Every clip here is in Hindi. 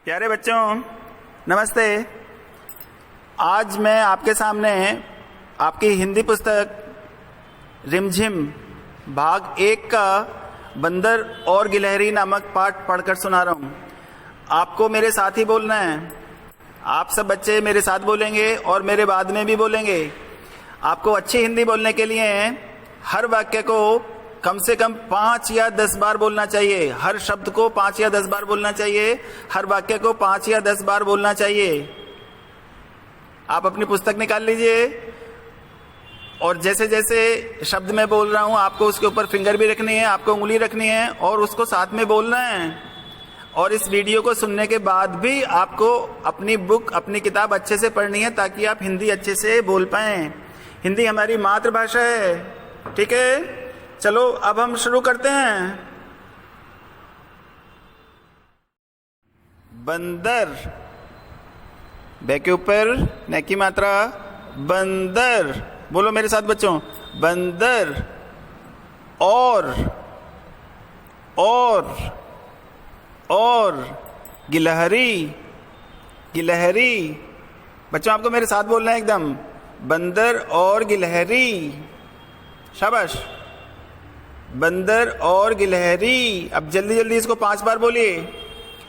प्यारे बच्चों नमस्ते। आज मैं आपके सामने आपकी हिंदी पुस्तक रिमझिम भाग 1 का बंदर और गिलहरी नामक पाठ पढ़कर सुना रहा हूँ। आपको मेरे साथ ही बोलना है। आप सब बच्चे मेरे साथ बोलेंगे और मेरे बाद में भी बोलेंगे। आपको अच्छी हिंदी बोलने के लिए हर वाक्य को कम से कम 5 या 10 बार बोलना चाहिए। हर शब्द को 5 या 10 बार बोलना चाहिए। हर वाक्य को 5 या 10 बार बोलना चाहिए। आप अपनी पुस्तक निकाल लीजिए और जैसे जैसे शब्द मैं बोल रहा हूं आपको उसके ऊपर फिंगर भी रखनी है, आपको उंगली रखनी है और उसको साथ में बोलना है। और इस वीडियो को सुनने के बाद भी आपको अपनी बुक, अपनी किताब अच्छे से पढ़नी है ताकि आप हिंदी अच्छे से बोल पाएं। हिंदी हमारी मातृभाषा है, ठीक है। चलो अब हम शुरू करते हैं। बंदर, बे के ऊपर न की मात्रा बंदर। बोलो मेरे साथ बच्चों, बंदर। और गिलहरी, गिलहरी। बच्चों आपको मेरे साथ बोलना है एकदम, बंदर और गिलहरी। शाबाश, बंदर और गिलहरी। अब जल्दी जल्दी इसको 5 बार बोलिए।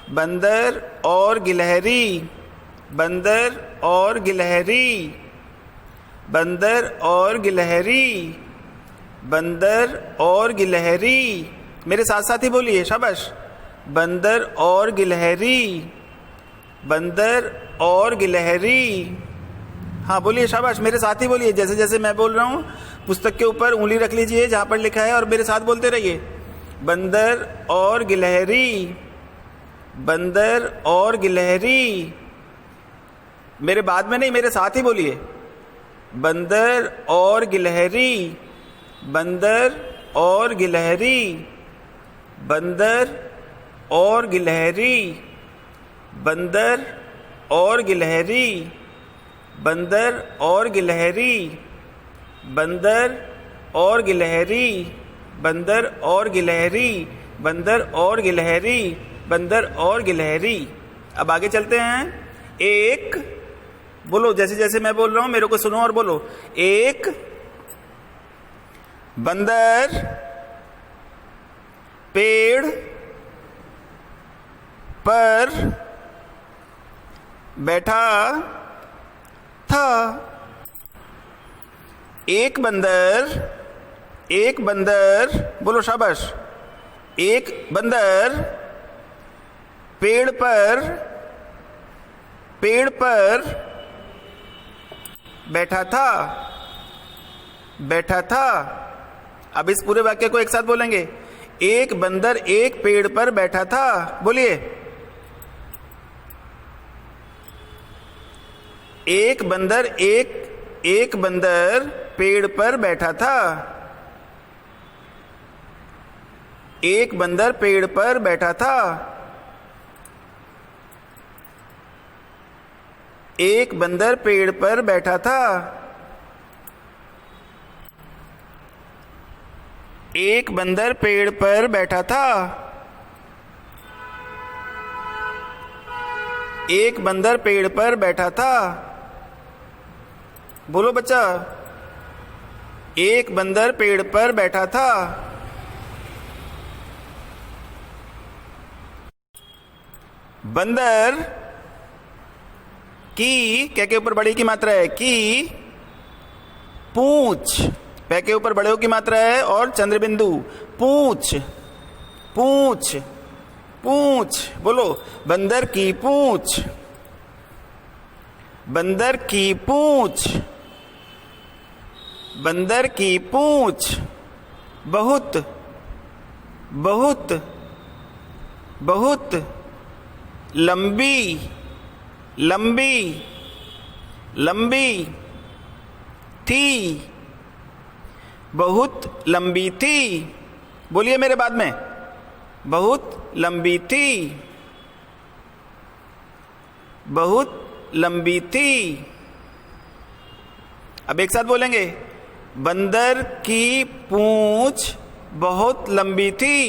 बंदर और गिलहरी, बंदर और गिलहरी, बंदर और गिलहरी, बंदर और गिलहरी। मेरे साथ साथ ही बोलिए, शाबाश। बंदर और गिलहरी, बंदर और गिलहरी। हाँ बोलिए, शाबाश, मेरे साथ ही बोलिए। जैसे जैसे मैं बोल रहा हूँ पुस्तक के ऊपर उंगली रख लीजिए जहां पर लिखा है और मेरे साथ बोलते रहिए। बंदर और गिलहरी, बंदर और गिलहरी। मेरे बाद में नहीं, मेरे साथ ही बोलिए। बंदर और गिलहरी, बंदर और गिलहरी, बंदर और गिलहरी, बंदर और गिलहरी, बंदर और गिलहरी, बंदर और गिलहरी, बंदर और गिलहरी, बंदर और गिलहरी, बंदर और गिलहरी। अब आगे चलते हैं। एक, बोलो जैसे जैसे मैं बोल रहा हूं मेरे को सुनो और बोलो। एक बंदर पेड़ पर बैठा था। एक बंदर, बोलो शाबाश। एक बंदर पेड़ पर बैठा था। अब इस पूरे वाक्य को एक साथ बोलेंगे। एक बंदर एक पेड़ पर बैठा था। बोलिए। एक बंदर पेड़ पर बैठा था। एक बंदर पेड़ पर बैठा था। एक बंदर पेड़ पर बैठा था। एक बंदर पेड़ पर बैठा था। एक बंदर पेड़ पर बैठा था। बोलो बच्चा। एक बंदर पेड़ पर बैठा था। बंदर की, क्या के ऊपर बड़े की मात्रा है, की पूंछ, पै के ऊपर बड़े की मात्रा है और चंद्र बिंदु। पूंछ, पूंछ, पूंछ। बोलो, बंदर की पूंछ, बंदर की पूंछ, बंदर की पूंछ बहुत बहुत बहुत लंबी लंबी लंबी थी। बहुत लंबी थी। बोलिए मेरे बाद में। बहुत लंबी थी, बहुत लंबी थी। अब एक साथ बोलेंगे। बंदर की पूंछ बहुत लंबी थी।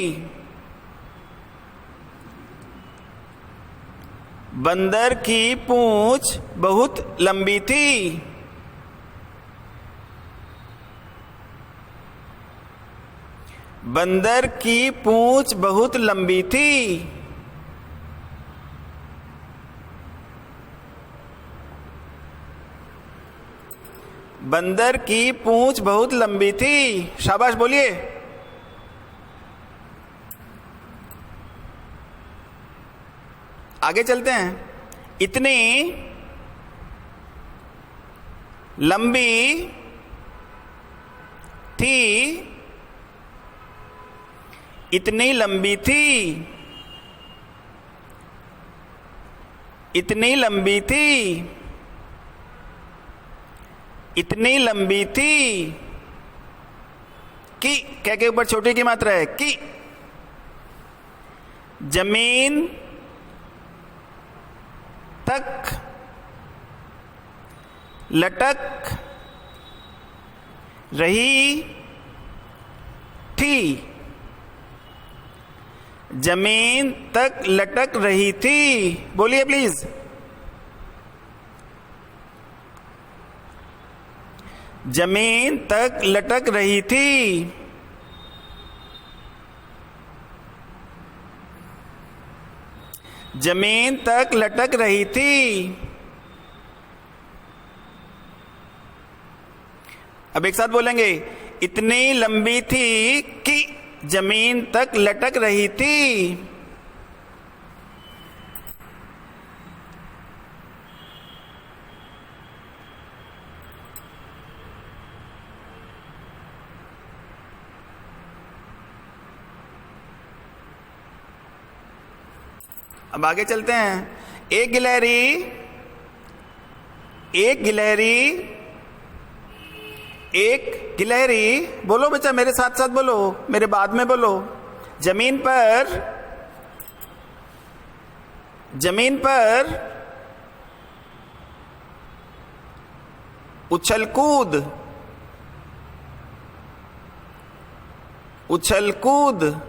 बंदर की पूंछ बहुत लंबी थी। बंदर की पूंछ बहुत लंबी थी। बंदर की पूंछ बहुत लंबी थी। शाबाश बोलिए। आगे चलते हैं। इतनी लंबी थी। इतनी लंबी थी। इतनी लंबी थी। इतनी लंबी थी कि क्या के ऊपर छोटी की मात्रा है कि जमीन तक लटक रही थी। जमीन तक लटक रही थी। बोलिए प्लीज। जमीन तक लटक रही थी। जमीन तक लटक रही थी। अब एक साथ बोलेंगे। इतनी लंबी थी कि जमीन तक लटक रही थी। अब आगे चलते हैं। एक गिलहरी एक गिलहरी बोलो बच्चा, मेरे साथ साथ बोलो, मेरे बाद में बोलो। जमीन पर उछल कूद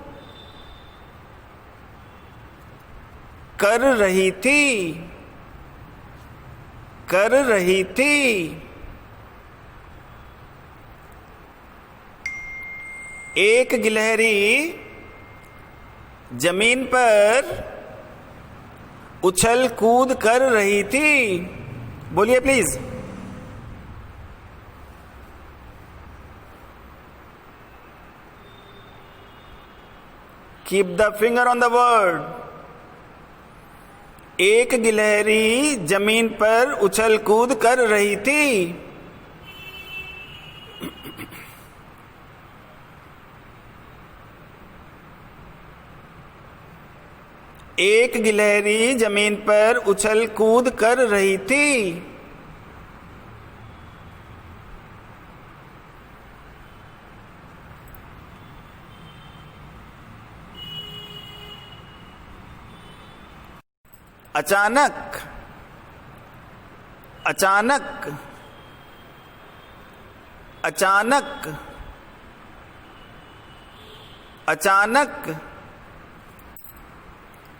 कर रही थी। एक गिलहरी जमीन पर उछल कूद कर रही थी। बोलिए please. Keep the finger on the word. एक गिलहरी जमीन पर उछल कूद कर रही थी। एक गिलहरी जमीन पर उछल कूद कर रही थी। अचानक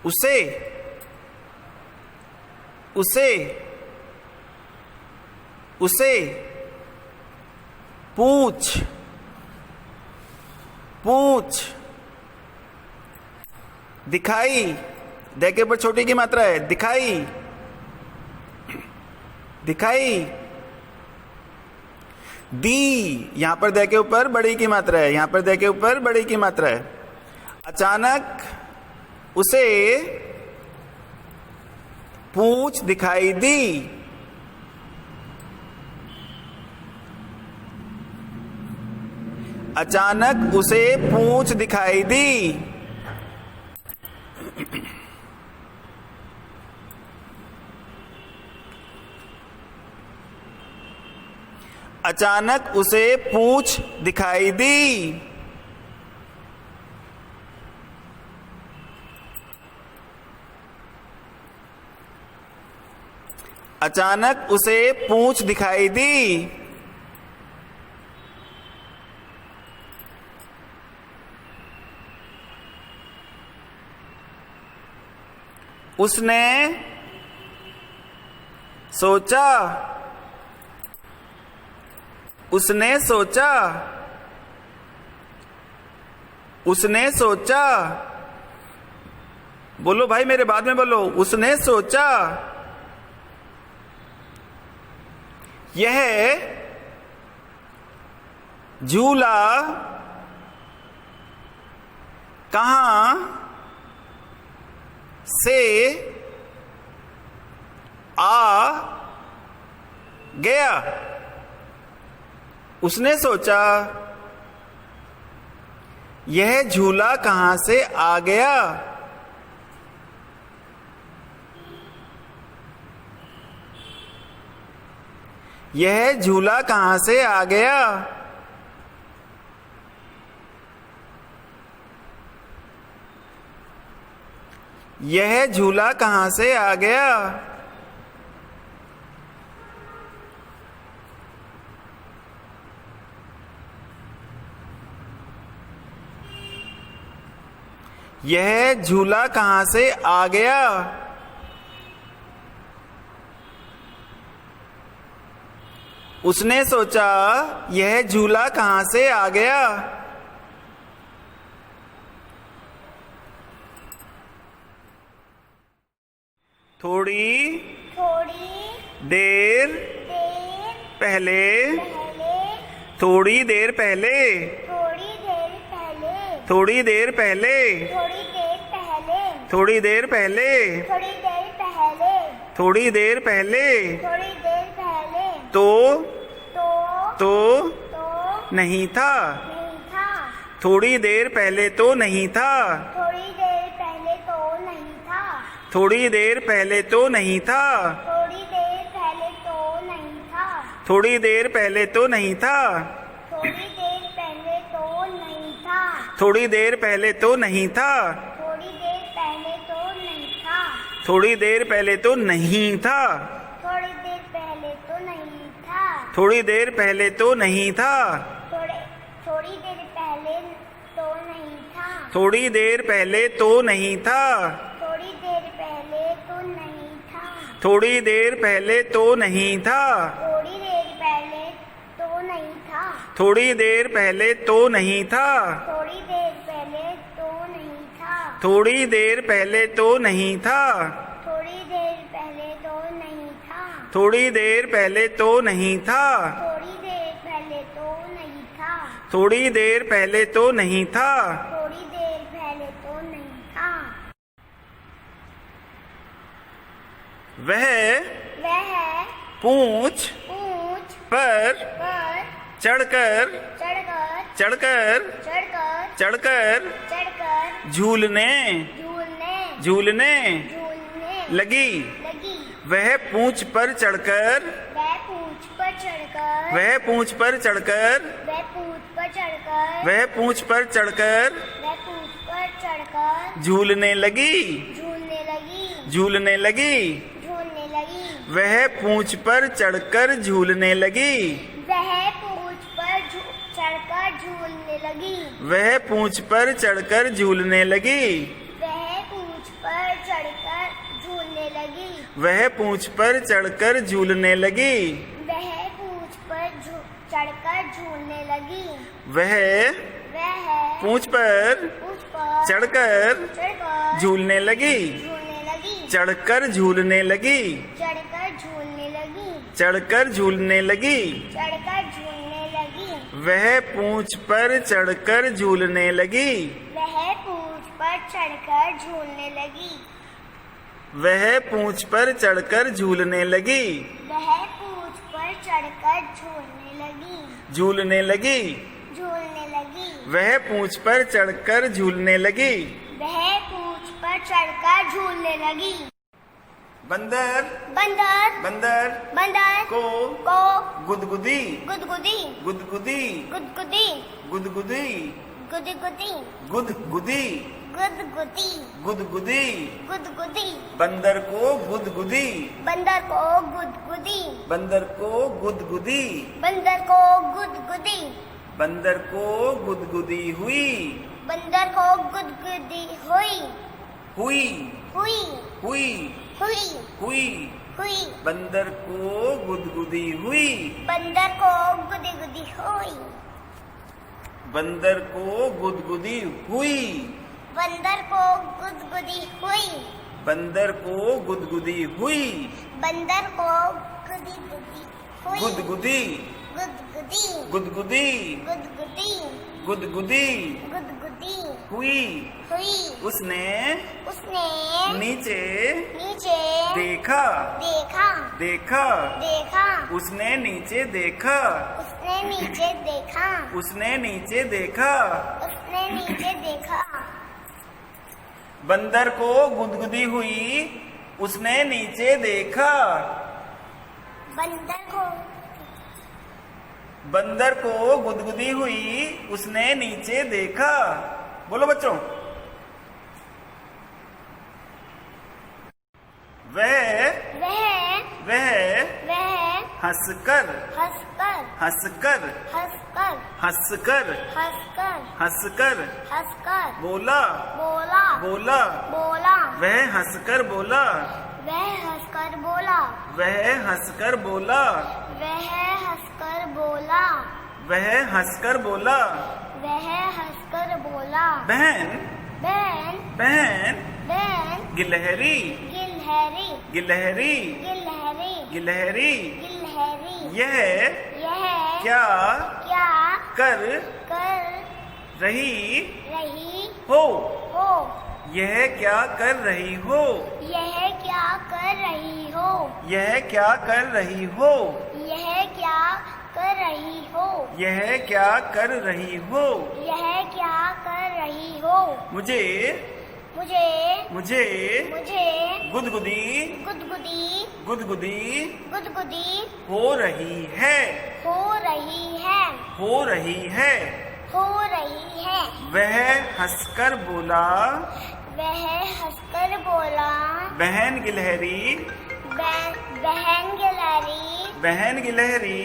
उसे पूंछ दिखाई। दे के ऊपर छोटी की मात्रा है। दिखाई दी। यहां पर दे के ऊपर बड़ी की मात्रा है। यहां पर दे के ऊपर बड़ी की मात्रा है। अचानक उसे पूंछ दिखाई दी। अचानक उसे पूंछ दिखाई दी। अचानक उसे पूंछ दिखाई दी। अचानक उसे पूंछ दिखाई दी। उसने सोचा, उसने सोचा, उसने सोचा। बोलो भाई, मेरे बाद में बोलो। उसने सोचा। यह झूला कहां से आ गया। उसने सोचा यह झूला कहां से आ गया। यह झूला कहां से आ गया। यह झूला कहां से आ गया। यह झूला कहां से आ गया। उसने सोचा यह झूला कहां से आ गया। थोड़ी देर पहले, थोड़ी देर पहले, थोड़ी देर पहले, थोड़ी देर पहले, थोड़ी देर पहले, तो नहीं था। थोड़ी देर पहले तो नहीं था। थोड़ी देर पहले तो नहीं था। थोड़ी देर पहले तो नहीं था। थोड़ी देर पहले तो नहीं था। थोड़ी देर पहले तो नहीं था। थोड़ी देर पहले तो नहीं था। थोड़ी देर पहले तो नहीं था। थोड़ी देर पहले तो नहीं था। थोड़ी देर पहले तो नहीं था। थोड़ी देर पहले तो नहीं था। थोड़ी देर पहले तो नहीं था। थोड़ी देर पहले तो नहीं था। वह पूंछ पर चढ़कर झूलने लगी। वह पूंछ पर चढ़कर वह पूंछ पर चढ़कर वह पूंछ पर चढ़कर झूलने लगी। झूलने लगी। वह पूंछ पर चढ़कर झूलने लगी। वह पूंछ पर चढ़कर झूलने लगी। वह पूंछ पर चढ़कर झूलने लगी। वह पूंछ पर चढ़कर झूलने लगी। चढ़कर झूलने लगी। चढ़कर झूलने लगी। वह पूंछ पर चढ़कर झूलने लगी। वह पूंछ पर चढ़कर झूलने लगी। झूलने लगी। वह पूंछ पर चढ़कर झूलने लगी। बंदर को गुदगुदी गुदगुदी बंदर को गुदगुदी। बंदर को गुदगुदी। बंदर को गुदगुदी हुई। हुई। हुई। बंदर को गुदगुदी हुई। बंदर को गुदी हुई। बंदर को गुदगुदी हुई। बंदर को गुदगुदी हुई। बंदर को गुदगुदी हुई। बंदर को गुदी हुई। गुदगुदी गुदगुदी गुदगुदी गुदगुदी गुदगुदी गुदगुदी हुई। हुई। उसने उसने नीचे नीचे देखा। देखा। देखा। देखा। उसने नीचे देखा। उसने नीचे देखा। उसने नीचे देखा। उसने नीचे देखा। बंदर को गुदगुदी हुई। उसने नीचे देखा। बंदर को बंदर को गुदगुदी हुई। उसने नीचे देखा। बोलो बच्चों। वह वह हंसकर हंसकर हंसकर हंसकर हंसकर हंसकर हंसकर हंसकर बोला। बोला। बोला। बोला। वह हंसकर बोला। वह हंसकर बोला। वह हंसकर बोला। वह हंसकर बोला। वह हंसकर बोला। वह हंसकर बोला। बहन बहन बहन बहन गिलहरी गिलहरी गिलहरी गिलहरी गिलहरी गिलहरी यह यह क्या क्या कर कर रही रही हो। हो। यह क्या कर रही हो। यह क्या कर रही हो। यह क्या कर रही हो। यह क्या कर रही हो। यह क्या कर रही हो। यह क्या कर रही हो। मुझे मुझे मुझे मुझे गुदगुदी गुदगुदी गुदगुदी गुदगुदी हो रही है। हो रही है। हो रही है। हो रही है। वह हंसकर बोला। वह हंसकर बोला। बहन गिलहरी बहन गिलहरी बहन गिलहरी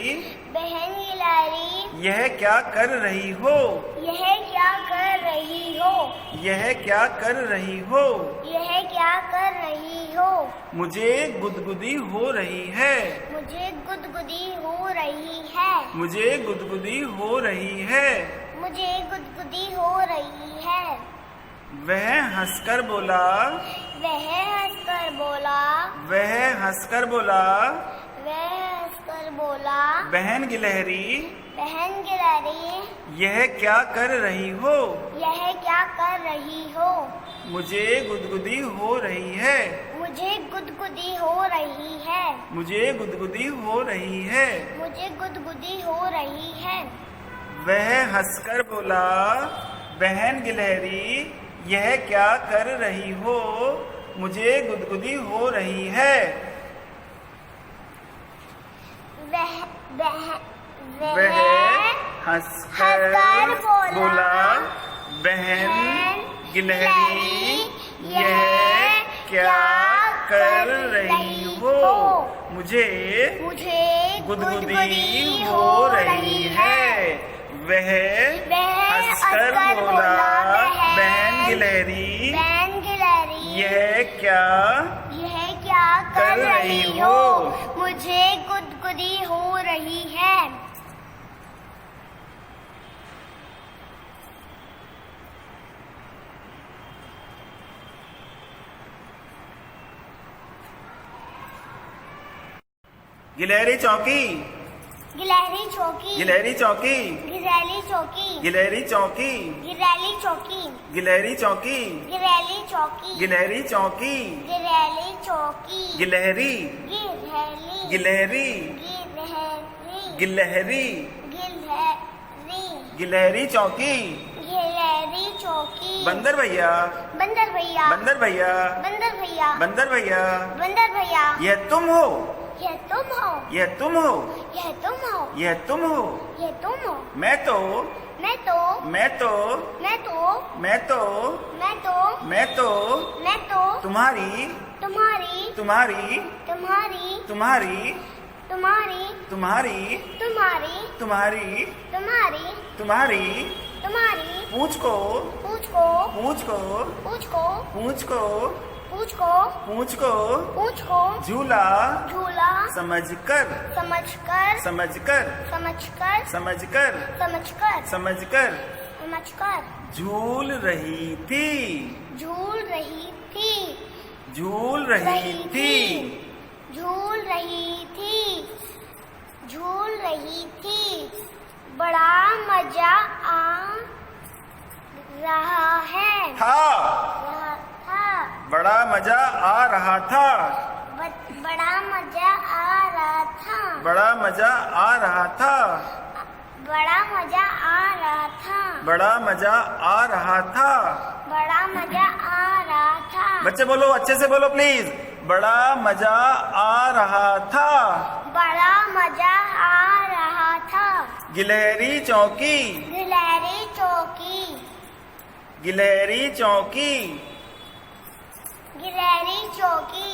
बहन गिलहरी यह क्या कर रही हो। यह क्या कर रही हो। यह क्या कर रही हो। यह क्या कर रही हो। मुझे गुदगुदी हो रही है। मुझे गुदगुदी हो रही है। मुझे गुदगुदी हो रही है। मुझे गुदगुदी हो रही है। वह हंसकर बोला। वह हंसकर बोला। वह हंसकर बोला। वह हंसकर बोला। बहन गिलहरी बहन गिलहरी यह क्या कर रही हो। यह क्या कर रही हो। मुझे गुदगुदी हो रही है। मुझे गुदगुदी हो रही है। मुझे गुदगुदी हो रही है। मुझे गुदगुदी हो रही है। वह हंसकर बोला। बहन गिलहरी यह क्या कर रही हो। मुझे गुदगुदी हो रही है। वह हंसकर बोला। बहन गिलहरी यह क्या कर रही हो। मुझे गुदगुदी हो रही है। वह हंसकर बोला। बहन गिलहरी यह क्या कर रही हो। मुझे गुदगुदी हो रही है। गिलहरी चौकी गिलहरी चौकी। गिलहरी चौकी गिलहरी चौकी। गिलहरी चौकी गिलहरी चौकी। गिलहरी चौकी गिलहरी चौकी। गिलहरी चौकी गिलहरी चौकी। गिलहरी गिलहरी गिलहरी गिलहरी गिलहरी गिलहरी गिलहरी चौकी। गिलहरी चौकी। बंदर भैया बंदर भैया बंदर भैया बंदर भैया बंदर भैया बंदर भैया यह तुम हो। यह तुम हो। यह तुम हो। यह तुम हो। यह तुम हो। यह तुम हो। मैं तो मैं तो मैं तो मैं तो मैं तो मैं तो मैं तो मैं तो तुम्हारी तुम्हारी तुम्हारी तुम्हारी तुम्हारी तुम्हारी तुम्हारी तुम्हारी तुम्हारी तुम्हारी तुम्हारी तुम्हारी पूछ को पूछ को पूछ को पूछ को पूछ को पूछ को पूंछ को पूछ को झूला झूला समझकर समझकर समझकर समझकर समझकर समझकर समझकर समझकर झूल रही थी झूल रही थी झूल रही थी झूल रही थी झूल रही थी बड़ा मजा आ रहा है था रहा था बड़ा मजा आ रहा था बड़ा मजा आ रहा था बड़ा मजा आ रहा था बड़ा मजा आ रहा था बड़ा मजा आ रहा था बड़ा मजा आ रहा था बच्चे बोलो, अच्छे से बोलो प्लीज। बड़ा मजा आ रहा था बड़ा मजा आ रहा था गिलहरी चौकी गिलहरी चौकी गिलहरी चौकी गिलहरी चौकी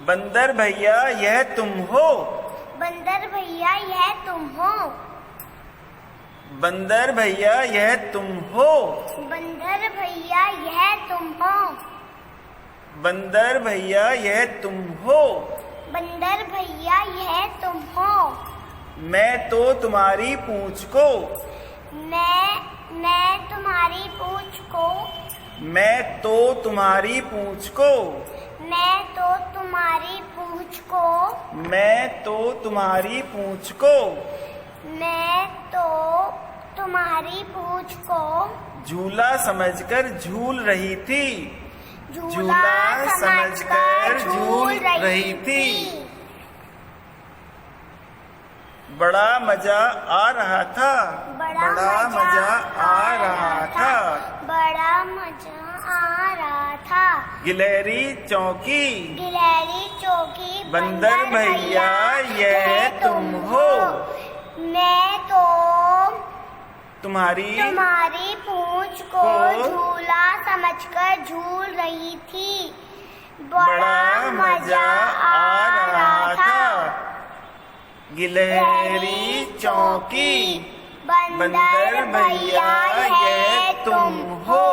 बंदर भैया यह तुम हो बंदर भैया यह तुम हो बंदर भैया यह तुम हो बंदर भैया यह तुम हो बंदर भैया यह तुम हो बंदर भैया यह तुम हो मैं तो तुम्हारी पूंछ को मैं तुम्हारी पूंछ को मैं तो तुम्हारी पूंछ को मैं तो तुम्हारी पूंछ को मैं तो तुम्हारी पूंछ को मैं तो तुम्हारी पूंछ को झूला समझकर झूल रही थी झूला समझकर झूल रही थी बड़ा मजा आ रहा था बड़ा मजा आ रहा था बड़ा मजा आ रहा था गिलहरी चौकी गिलहरी चौकी बंदर भैया यह तुम हो मैं तो तुम्हारी पूंछ को झूला समझकर झूल रही थी बड़ा मजा आ रहा था गिलहरी चौकी बंदर भैया यह तुम हो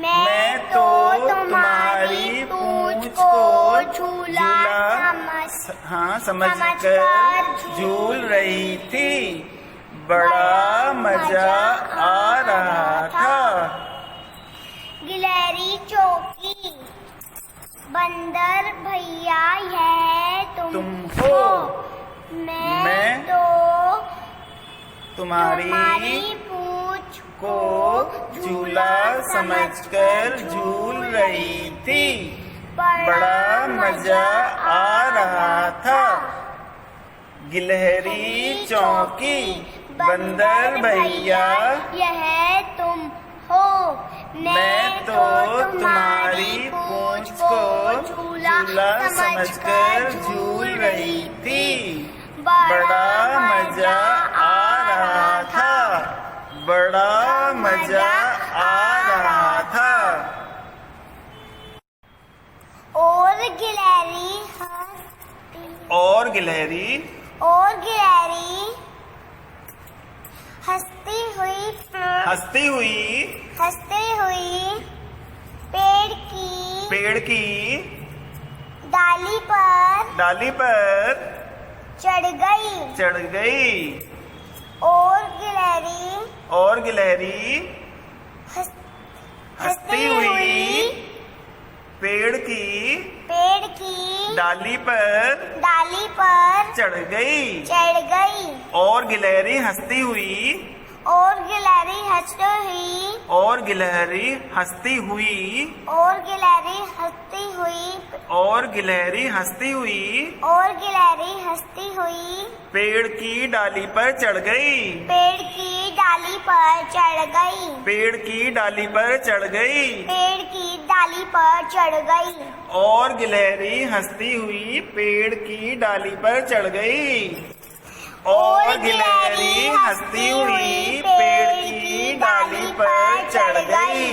मैं तो तुम्हारी पूंछ को झूला समझकर झूल रही थी बड़ा मजा आ रहा था गिलहरी चौकी बंदर भैया यह तुम हो मैं तो तुम्हारी पूंछ को झूला समझकर झूल रही थी बड़ा मजा आ रहा था गिलहरी चौकी बंदर भैया यह तुम हो मैं तो तुम्हारी पूंछ को झूला समझकर झूल रही थी बड़ा मजा आ रहा था बड़ा मजा आ रहा था और गिलहरी और गिलहरी हंसती हुई पेड़ की डाली पर चढ़ गई और गिलहरी हंसती हुई पेड़ की डाली पर चढ़ गई और गिलहरी हंसती हुई और गिलहरी हंसती हुई और गिलहरी हंसती हुई और गिलहरी हंसती हुई और गिलहरी हंसती हुई और गिलहरी हंसती हुई पेड़ की डाली पर चढ़ गई पेड़ की डाली पर चढ़ गई पेड़ की डाली पर चढ़ गई पेड़ की डाली पर चढ़ गई और गिलहरी हंसती हुई पेड़ की डाली पर चढ़ गई और गिलहरी हंसती हुई पेड़ की डाली पर चढ़ गई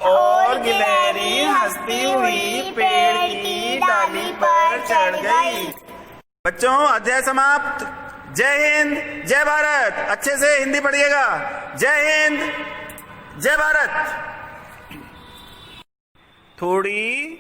और गिलहरी हंसती हुई पेड़ की डाली पर चढ़ गई। बच्चों, अध्याय समाप्त। जय हिंद, जय भारत। अच्छे से हिंदी पढ़िएगा। जय हिंद, जय भारत। थोड़ी